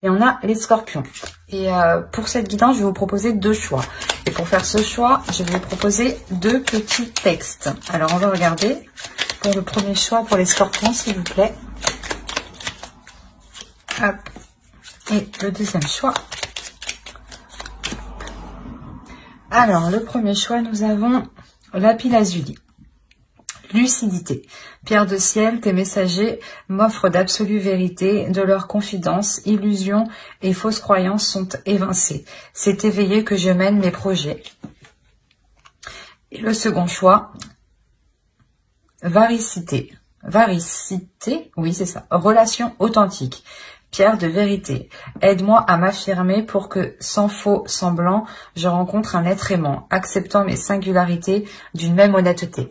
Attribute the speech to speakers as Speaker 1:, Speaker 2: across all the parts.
Speaker 1: Et on a les scorpions. Et pour cette guidance, je vais vous proposer 2 choix. Et pour faire ce choix, je vais vous proposer 2 petits textes. Alors, on va regarder pour le premier choix pour les scorpions, s'il vous plaît. Hop. Et le deuxième choix. Alors, le premier choix, nous avons lapis lazuli. Lucidité. Pierre de ciel, tes messagers m'offrent d'absolues vérités, de leurs confidences, illusions et fausses croyances sont évincées. C'est éveillé que je mène mes projets. Et le second choix, varicité. Varicité, oui c'est ça, relation authentique. Pierre de vérité, aide-moi à m'affirmer pour que, sans faux semblant, je rencontre un être aimant, acceptant mes singularités d'une même honnêteté.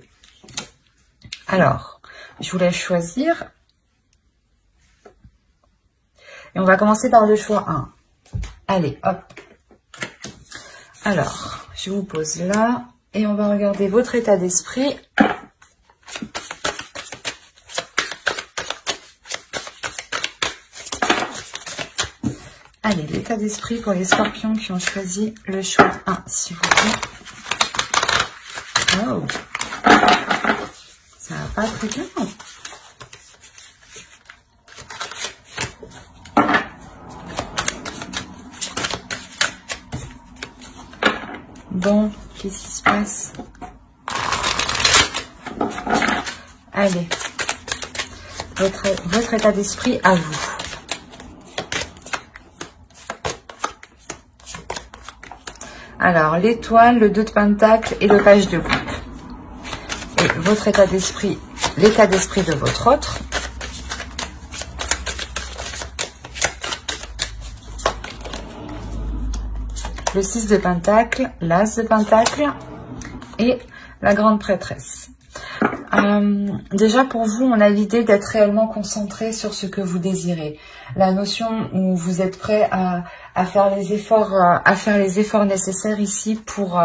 Speaker 1: Alors, je vous laisse choisir. Et on va commencer par le choix 1. Allez, hop. Alors, je vous pose là. Et on va regarder votre état d'esprit. Allez, l'état d'esprit pour les scorpions qui ont choisi le choix 1, s'il vous plaît. Oh. Ça va pas très bien. Bon, qu'est-ce qui se passe? Allez, votre état d'esprit à vous. Alors, l'étoile, le 2 de pentacle et le page de coupe. Et votre état d'esprit, l'état d'esprit de votre autre. Le 6 de pentacle, l'as de pentacle et la grande prêtresse. Déjà pour vous, on a l'idée d'être réellement concentré sur ce que vous désirez. La notion où vous êtes prêt à faire les efforts nécessaires ici pour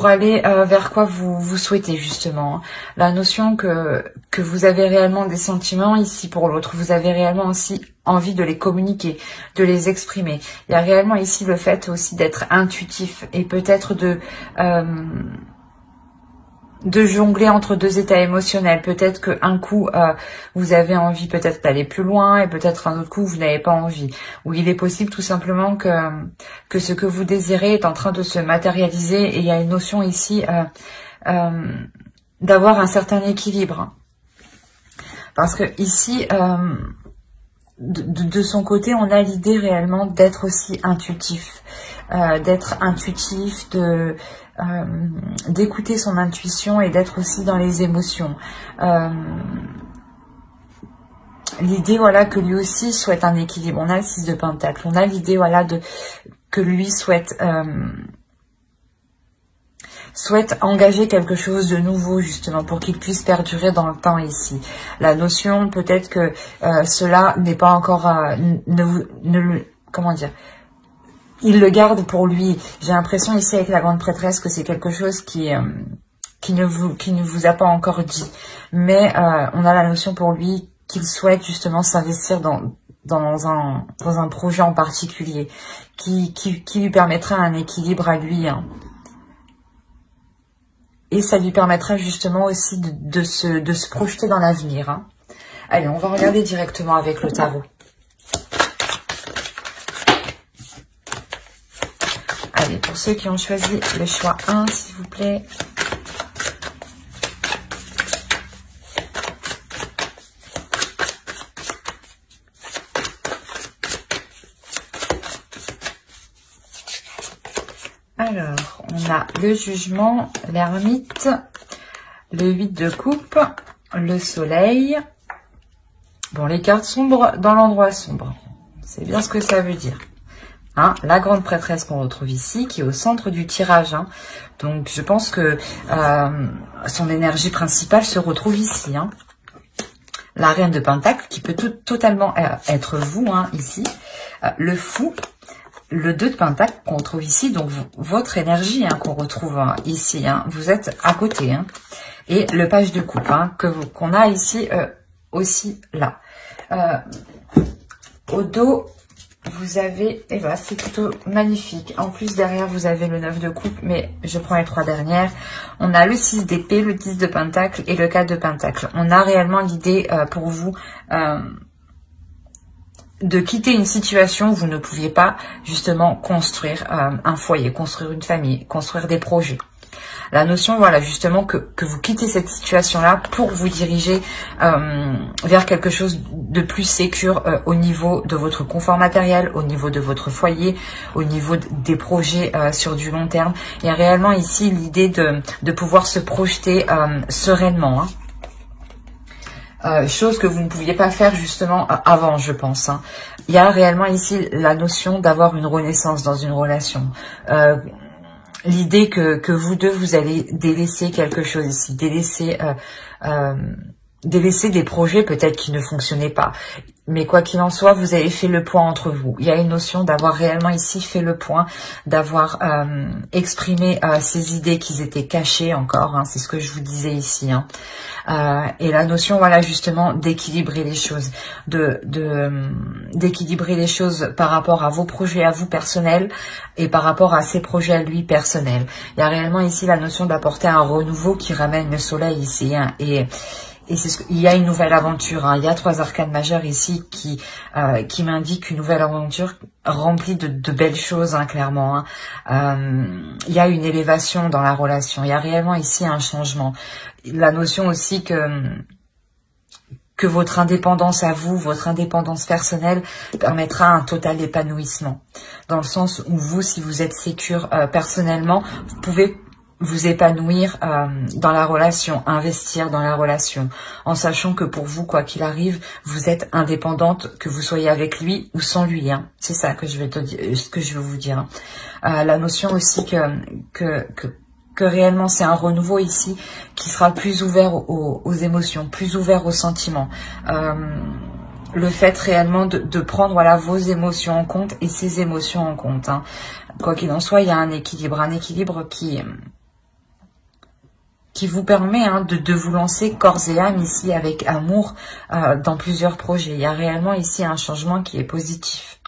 Speaker 1: aller vers quoi vous souhaitez justement. La notion que vous avez réellement des sentiments ici pour l'autre. Vous avez réellement aussi envie de les communiquer, de les exprimer. Il y a réellement ici le fait aussi d'être intuitif et peut-être de jongler entre 2 états émotionnels. Peut-être qu'un coup, vous avez envie peut-être d'aller plus loin et peut-être un autre coup, vous n'avez pas envie. Ou il est possible tout simplement que ce que vous désirez est en train de se matérialiser et il y a une notion ici d'avoir un certain équilibre. Parce que ici, de son côté, on a l'idée réellement d'être aussi intuitif. D'écouter son intuition et d'être aussi dans les émotions. L'idée, voilà, que lui aussi souhaite un équilibre. On a le 6 de pentacle. On a l'idée, voilà, que lui souhaite engager quelque chose de nouveau, justement, pour qu'il puisse perdurer dans le temps ici. La notion, peut-être que cela n'est pas encore... comment dire ? Il le garde pour lui. J'ai l'impression ici avec la grande prêtresse que c'est quelque chose qui ne vous a pas encore dit. Mais on a la notion pour lui qu'il souhaite justement s'investir dans un projet en particulier qui lui permettra un équilibre à lui. Hein. Et ça lui permettra justement aussi de se projeter dans l'avenir. Hein. Allez, on va regarder directement avec le tarot. Allez, pour ceux qui ont choisi le choix 1, s'il vous plaît. Alors, on a le jugement, l'ermite, le 8 de coupe, le soleil. Bon, les cartes sombres dans l'endroit sombre. C'est bien ce que ça veut dire. Hein, la grande prêtresse qu'on retrouve ici, qui est au centre du tirage. Hein. Donc, je pense que son énergie principale se retrouve ici. Hein. La reine de pentacle, qui peut totalement être vous, hein, ici. Le fou, le 2 de pentacle qu'on retrouve ici. Donc, votre énergie hein, qu'on retrouve hein, ici. Hein. Vous êtes à côté. Hein. Et le page de coupe hein, qu'on a ici aussi là. Au dos, vous avez, et ben c'est plutôt magnifique. En plus, derrière, vous avez le 9 de coupe, mais je prends les 3 dernières. On a le 6 d'épée, le 10 de pentacle et le 4 de pentacle. On a réellement l'idée pour vous de quitter une situation où vous ne pouviez pas justement construire un foyer, construire une famille, construire des projets. La notion, voilà, justement, que vous quittez cette situation-là pour vous diriger vers quelque chose de plus sécure au niveau de votre confort matériel, au niveau de votre foyer, au niveau des projets sur du long terme. Il y a réellement ici l'idée de pouvoir se projeter sereinement, chose que vous ne pouviez pas faire justement avant, je pense. Il y a réellement ici la notion d'avoir une renaissance dans une relation. L'idée que vous deux, vous allez délaisser quelque chose ici, délaisser des projets peut-être qui ne fonctionnaient pas. Mais quoi qu'il en soit, vous avez fait le point entre vous. Il y a une notion d'avoir réellement ici fait le point, d'avoir exprimé ces idées qui étaient cachées encore, c'est ce que je vous disais ici. Et la notion, voilà, justement, d'équilibrer les choses, d'équilibrer les choses par rapport à vos projets à vous personnels et par rapport à ses projets à lui personnels. Il y a réellement ici la notion d'apporter un renouveau qui ramène le soleil ici, et il y a une nouvelle aventure. Il y a 3 arcanes majeures ici qui m'indiquent une nouvelle aventure remplie de belles choses, clairement. Il y a une élévation dans la relation. Il y a réellement ici un changement. La notion aussi que votre indépendance à vous, votre indépendance personnelle permettra un total épanouissement. Dans le sens où vous, si vous êtes sécure personnellement, vous pouvez vous épanouir dans la relation, investir dans la relation, en sachant que pour vous, quoi qu'il arrive, vous êtes indépendante, que vous soyez avec lui ou sans lui. C'est ça que je vais vous dire. La notion aussi que réellement c'est un renouveau ici qui sera plus ouvert aux émotions, plus ouvert aux sentiments. Le fait réellement de prendre, voilà, vos émotions en compte et ses émotions en compte. Quoi qu'il en soit, il y a un équilibre qui vous permet de vous lancer corps et âme ici avec amour dans plusieurs projets. Il y a réellement ici un changement qui est positif.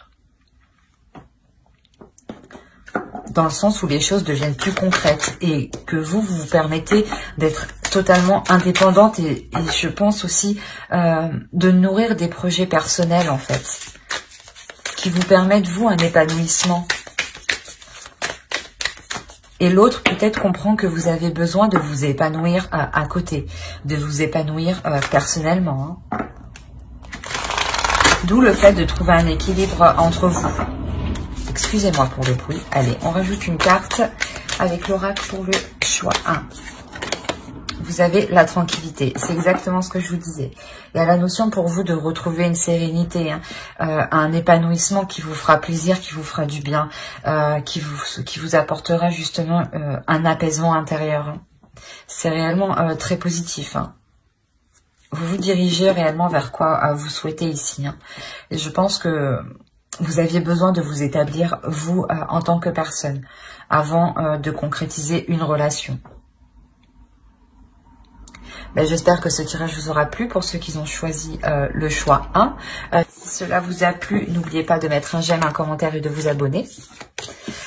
Speaker 1: Dans le sens où les choses deviennent plus concrètes et que vous permettez d'être totalement indépendante et je pense aussi de nourrir des projets personnels en fait, qui vous permettent vous un épanouissement. Et l'autre peut-être comprend que vous avez besoin de vous épanouir à côté, de vous épanouir personnellement. D'où le fait de trouver un équilibre entre vous. Excusez-moi pour le bruit. Allez, on rajoute une carte avec l'oracle pour le choix 1. Vous avez la tranquillité. C'est exactement ce que je vous disais. Il y a la notion pour vous de retrouver une sérénité, un épanouissement qui vous fera plaisir, qui vous fera du bien, qui vous apportera justement un apaisement intérieur. C'est réellement très positif. Vous vous dirigez réellement vers quoi vous souhaitez ici. Et je pense que vous aviez besoin de vous établir, vous, en tant que personne, avant de concrétiser une relation. J'espère que ce tirage vous aura plu pour ceux qui ont choisi le choix 1. Si cela vous a plu, n'oubliez pas de mettre un j'aime, un commentaire et de vous abonner.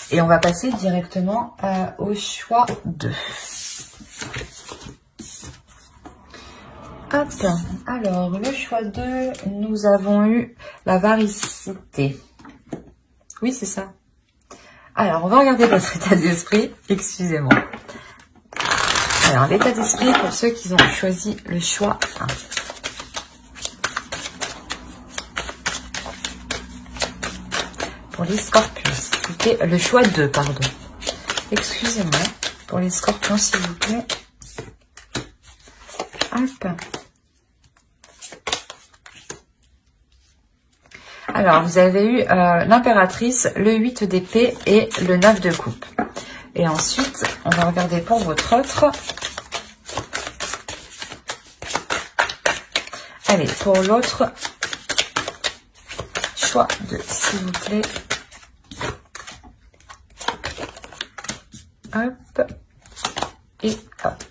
Speaker 1: Et on va passer directement au choix 2. Hop, alors le choix 2, nous avons eu la varicité. Oui, c'est ça. Alors, on va regarder votre état d'esprit. Excusez-moi. Alors, l'état d'esprit pour ceux qui ont choisi le choix 1. Pour les scorpions, s'il vous plaît. Le choix 2, pardon. Excusez-moi. Pour les scorpions, s'il vous plaît. Hop. Alors, vous avez eu l'impératrice, le 8 d'épée et le 9 de coupe. Et ensuite, on va regarder pour votre autre. Allez, pour l'autre, choix 2, s'il vous plaît. Hop. Et hop.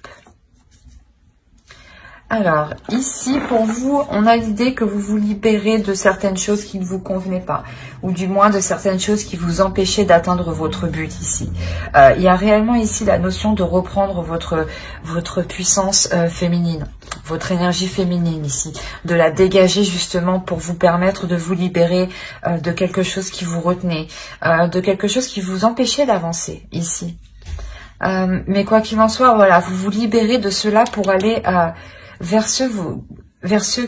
Speaker 1: Alors, ici, pour vous, on a l'idée que vous vous libérez de certaines choses qui ne vous convenaient pas, ou du moins de certaines choses qui vous empêchaient d'atteindre votre but ici. Il y a réellement ici la notion de reprendre votre puissance féminine, votre énergie féminine ici, de la dégager justement pour vous permettre de vous libérer de quelque chose qui vous retenait, de quelque chose qui vous empêchait d'avancer ici. Mais quoi qu'il en soit, voilà, vous vous libérez de cela pour aller vers ceux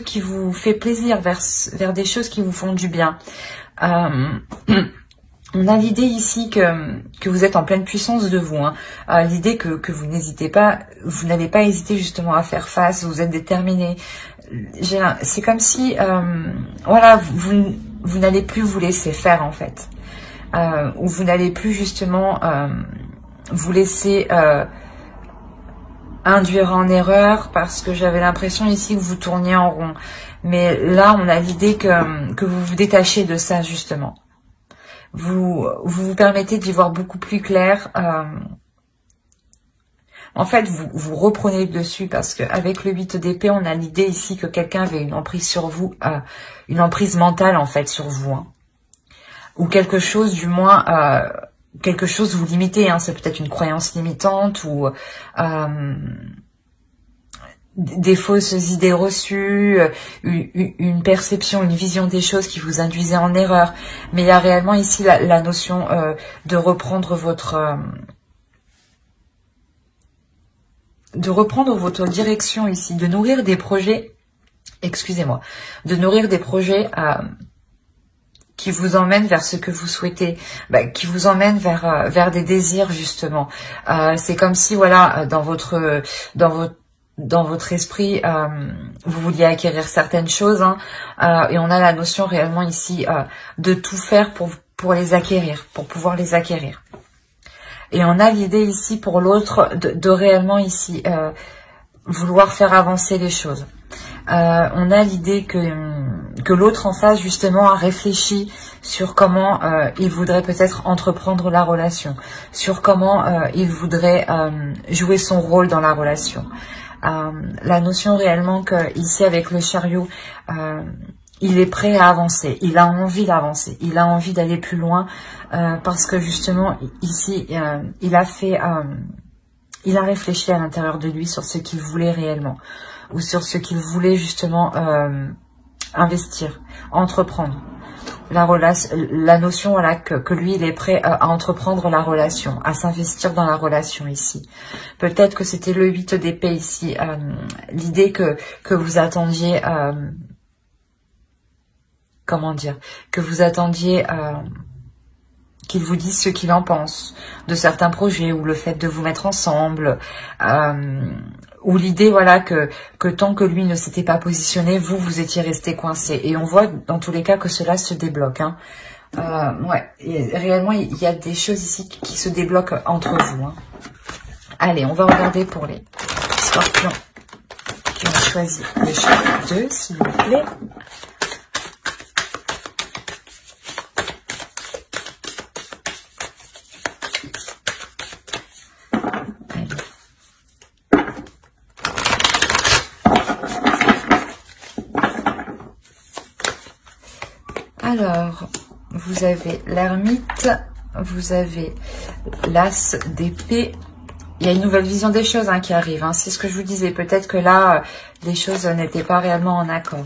Speaker 1: qui vous fait plaisir, vers des choses qui vous font du bien. On a l'idée ici que vous êtes en pleine puissance de vous. Hein. L'idée que vous n'hésitez pas, vous n'allez pas hésiter justement à faire face, vous êtes déterminé. C'est comme si, voilà, vous n'allez plus vous laisser faire en fait. Ou vous n'allez plus justement vous laisser induire en erreur, parce que j'avais l'impression ici que vous tourniez en rond. Mais là, on a l'idée que vous vous détachez de ça, justement. Vous permettez d'y voir beaucoup plus clair. En fait, vous reprenez le dessus, parce qu'avec le 8 d'épée, on a l'idée ici que quelqu'un avait une emprise sur vous, une emprise mentale, en fait, sur vous. Hein. Ou quelque chose, du moins... quelque chose vous limitez, hein, c'est peut-être une croyance limitante ou des fausses idées reçues, une perception, une vision des choses qui vous induisait en erreur. Mais il y a réellement ici la notion de reprendre votre direction ici, de nourrir des projets, excusez-moi, de nourrir des projets qui vous emmène vers ce que vous souhaitez, qui vous emmène vers des désirs justement. C'est comme si voilà dans votre esprit vous vouliez acquérir certaines choses, hein, et on a la notion réellement ici de tout faire pour les acquérir, pour pouvoir les acquérir. Et on a l'idée ici pour l'autre de réellement ici vouloir faire avancer les choses. On a l'idée que l'autre en face justement a réfléchi sur comment il voudrait peut-être entreprendre la relation, sur comment il voudrait jouer son rôle dans la relation. La notion réellement que ici avec le chariot, il est prêt à avancer, il a envie d'avancer, il a envie d'aller plus loin, parce que justement ici il a réfléchi à l'intérieur de lui sur ce qu'il voulait réellement, ou sur ce qu'il voulait justement investir, entreprendre. La notion voilà, que lui, il est prêt à entreprendre la relation, à s'investir dans la relation ici. Peut-être que c'était le 8 d'épée ici, l'idée que vous attendiez, comment dire, que vous attendiez qu'il vous dise ce qu'il en pense de certains projets, ou le fait de vous mettre ensemble, ou l'idée voilà que tant que lui ne s'était pas positionné, vous étiez resté coincé. Et on voit dans tous les cas que cela se débloque. Hein. Ouais, et réellement il y a des choses ici qui se débloquent entre vous. Hein. Allez, on va regarder pour les scorpions qui ont choisi le chiffre 2, s'il vous plaît. Alors, vous avez l'ermite, vous avez l'as d'épée. Il y a une nouvelle vision des choses qui arrive. Hein. C'est ce que je vous disais. Peut-être que là, les choses n'étaient pas réellement en accord.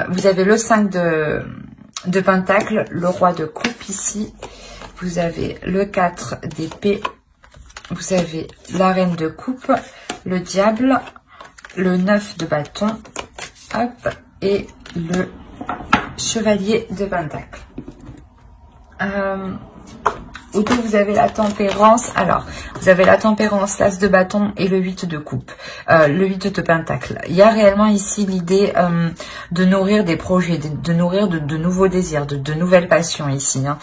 Speaker 1: Vous avez le 5 de pentacle, le roi de coupe ici. Vous avez le 4 d'épée. Vous avez la reine de coupe, le diable, le 9 de bâton, hop, et le chevalier de pentacle. Autour, vous avez la tempérance. Alors, vous avez la tempérance, l'as de bâton et le 8 de coupe, le 8 de pentacle. Il y a réellement ici l'idée de nourrir des projets, de nourrir de nouveaux désirs, de nouvelles passions ici. Hein.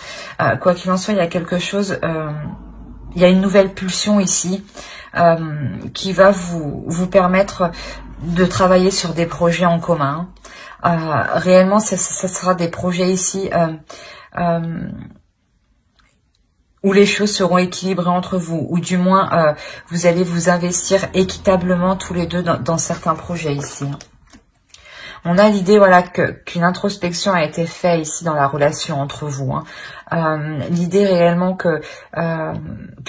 Speaker 1: Quoi qu'il en soit, il y a quelque chose, il y a une nouvelle pulsion ici qui va vous permettre de travailler sur des projets en commun. Réellement, ça sera des projets ici où les choses seront équilibrées entre vous, ou du moins vous allez vous investir équitablement tous les deux dans certains projets ici. On a l'idée, voilà, qu'une introspection a été faite ici dans la relation entre vous. L'idée réellement que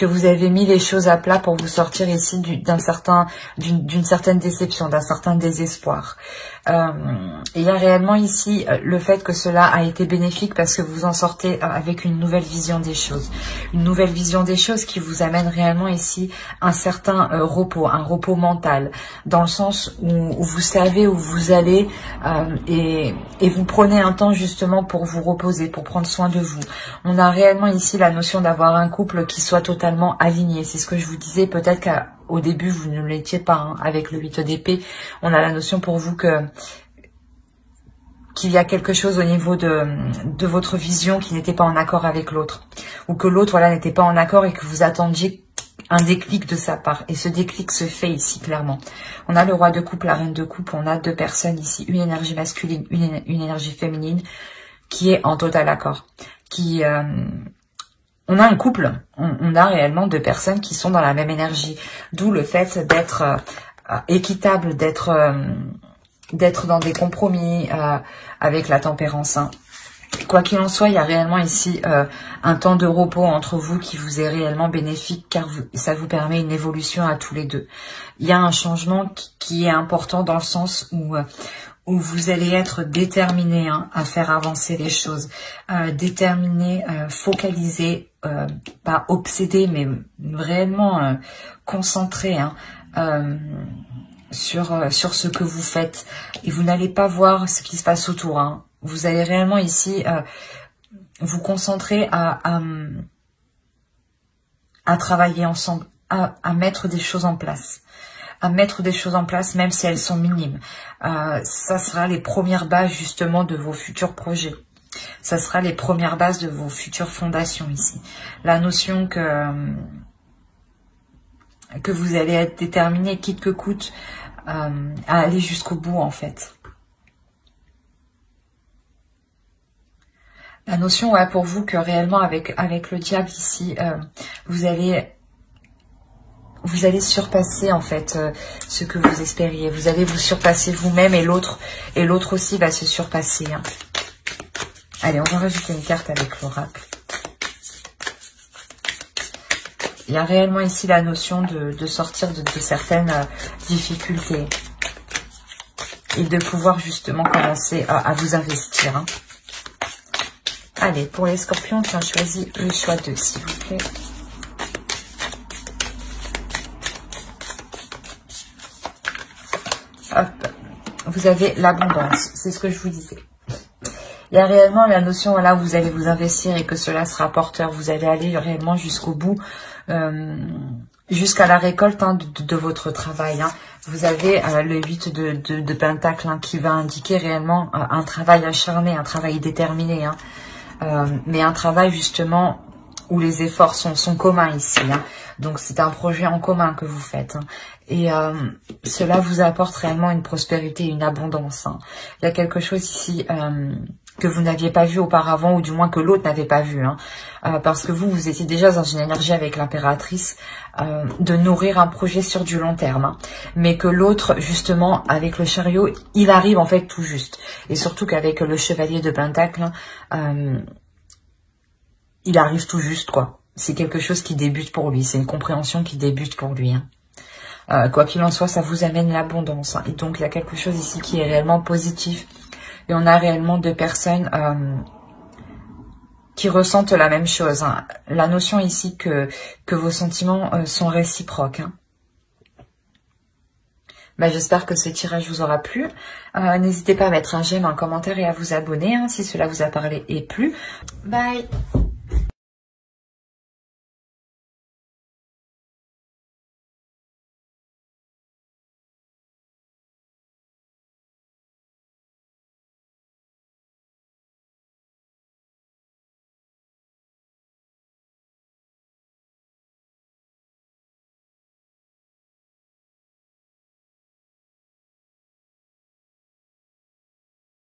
Speaker 1: vous avez mis les choses à plat pour vous sortir ici d'une certaine déception, d'un certain désespoir. Il y a réellement ici le fait que cela a été bénéfique parce que vous en sortez avec une nouvelle vision des choses. Une nouvelle vision des choses qui vous amène réellement ici un certain repos, un repos mental, dans le sens où vous savez où vous allez et vous prenez un temps justement pour vous reposer, pour prendre soin de vous. On a réellement ici la notion d'avoir un couple qui soit totalement aligné. C'est ce que je vous disais, peut-être qu'au début vous ne l'étiez pas, avec le 8 d'épée. On a la notion pour vous qu'il y a quelque chose au niveau de votre vision qui n'était pas en accord avec l'autre. Ou que l'autre, voilà, n'était pas en accord et que vous attendiez un déclic de sa part. Et ce déclic se fait ici, clairement. On a le roi de coupe, la reine de coupe. On a deux personnes ici. Une énergie masculine, une énergie féminine qui est en total accord. On a un couple. On a réellement deux personnes qui sont dans la même énergie. D'où le fait d'être équitable, d'être dans des compromis avec la tempérance. Quoi qu'il en soit, il y a réellement ici un temps de repos entre vous qui vous est réellement bénéfique car ça vous permet une évolution à tous les deux. Il y a un changement qui est important dans le sens où vous allez être déterminé à faire avancer les choses, déterminé, focalisé, pas obsédé, mais réellement concentré sur ce que vous faites. Et vous n'allez pas voir ce qui se passe autour. Vous allez réellement ici vous concentrer à travailler ensemble, à mettre des choses en place. À mettre des choses en place même si elles sont minimes. Ça sera les premières bases justement de vos futurs projets. Ça sera les premières bases de vos futures fondations ici. La notion que vous allez être déterminé, quitte que coûte, à aller jusqu'au bout en fait. La notion, ouais, pour vous que réellement avec le diable ici, vous allez surpasser en fait ce que vous espériez. Vous allez vous surpasser vous-même et l'autre aussi va se surpasser. Allez, on va rajouter une carte avec l'oracle. Il y a réellement ici la notion de sortir de certaines difficultés et de pouvoir justement commencer à vous investir. Allez, pour les scorpions, tiens, choisis le choix 2, s'il vous plaît. Hop, vous avez l'abondance, c'est ce que je vous disais. Il y a réellement la notion, voilà, où vous allez vous investir et que cela sera porteur. Vous allez aller réellement jusqu'au bout, jusqu'à la récolte de votre travail. Vous avez le 8 de Pentacle qui va indiquer réellement un travail acharné, un travail déterminé. Mais un travail justement où les efforts sont communs ici. Donc c'est un projet en commun que vous faites. Et cela vous apporte réellement une prospérité, une abondance. Il y a quelque chose ici que vous n'aviez pas vu auparavant, ou du moins que l'autre n'avait pas vu. Parce que vous étiez déjà dans une énergie avec l'impératrice de nourrir un projet sur du long terme. Mais que l'autre, justement, avec le chariot, il arrive en fait tout juste. Et surtout qu'avec le chevalier de Pentacle, il arrive tout juste, quoi. C'est quelque chose qui débute pour lui. C'est une compréhension qui débute pour lui. Quoi qu'il en soit, ça vous amène l'abondance. Et donc, il y a quelque chose ici qui est réellement positif. Et on a réellement deux personnes qui ressentent la même chose. La notion ici que vos sentiments sont réciproques. J'espère que ce tirage vous aura plu. N'hésitez pas à mettre un j'aime, un commentaire et à vous abonner si cela vous a parlé et plu. Bye!